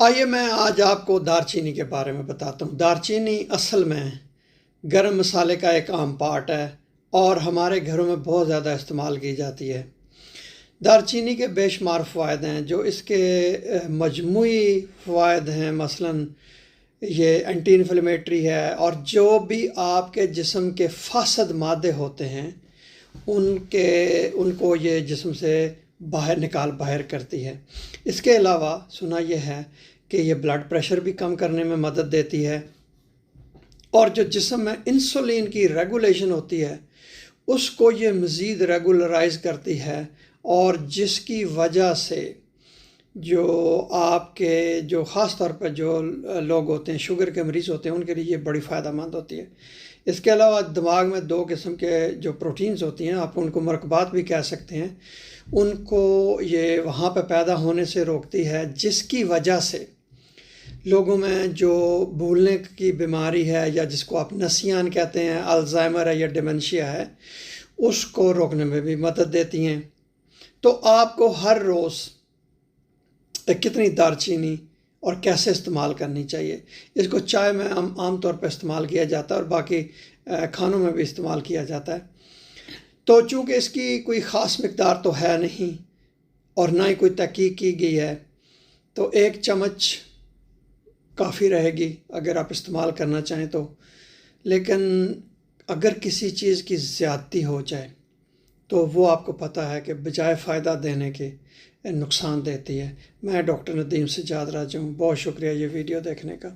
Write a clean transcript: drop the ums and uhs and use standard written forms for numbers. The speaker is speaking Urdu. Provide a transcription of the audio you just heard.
آئیے میں آج آپ کو دارچینی کے بارے میں بتاتا ہوں۔ دارچینی اصل میں گرم مسالے کا ایک عام پارٹ ہے اور ہمارے گھروں میں بہت زیادہ استعمال کی جاتی ہے۔ دارچینی کے بے شمار فوائد ہیں جو اس کے مجموعی فوائد ہیں، مثلاً یہ اینٹی انفلیمیٹری ہے اور جو بھی آپ کے جسم کے فاسد مادے ہوتے ہیں ان کو یہ جسم سے باہر کرتی ہے۔ اس کے علاوہ سنا یہ ہے کہ یہ بلڈ پریشر بھی کم کرنے میں مدد دیتی ہے، اور جو جسم میں انسولین کی ریگولیشن ہوتی ہے اس کو یہ مزید ریگولرائز کرتی ہے، اور جس کی وجہ سے جو آپ کے جو خاص طور پر جو لوگ ہوتے ہیں، شوگر کے مریض ہوتے ہیں، ان کے لیے یہ بڑی فائدہ مند ہوتی ہے۔ اس کے علاوہ دماغ میں 2 قسم کے جو پروٹینز ہوتی ہیں، آپ ان کو مرکبات بھی کہہ سکتے ہیں، ان کو یہ وہاں پہ پیدا ہونے سے روکتی ہے، جس کی وجہ سے لوگوں میں جو بھولنے کی بیماری ہے یا جس کو آپ نسیان کہتے ہیں، الزائمر ہے یا ڈیمنشیا ہے، اس کو روکنے میں بھی مدد دیتی ہیں۔ تو آپ کو ہر روز کتنی دارچینی اور کیسے استعمال کرنی چاہیے؟ اس کو چائے میں عام طور پہ استعمال کیا جاتا ہے اور باقی کھانوں میں بھی استعمال کیا جاتا ہے۔ تو چونکہ اس کی کوئی خاص مقدار تو ہے نہیں اور نہ ہی کوئی تحقیق کی گئی ہے، تو 1 چمچ کافی رہے گی اگر آپ استعمال کرنا چاہیں تو۔ لیکن اگر کسی چیز کی زیادتی ہو جائے تو وہ آپ کو پتہ ہے کہ بجائے فائدہ دینے کے نقصان دیتی ہے۔ میں ڈاکٹر ندیم سجاد راجہ ہوں، بہت شکریہ یہ ویڈیو دیکھنے کا۔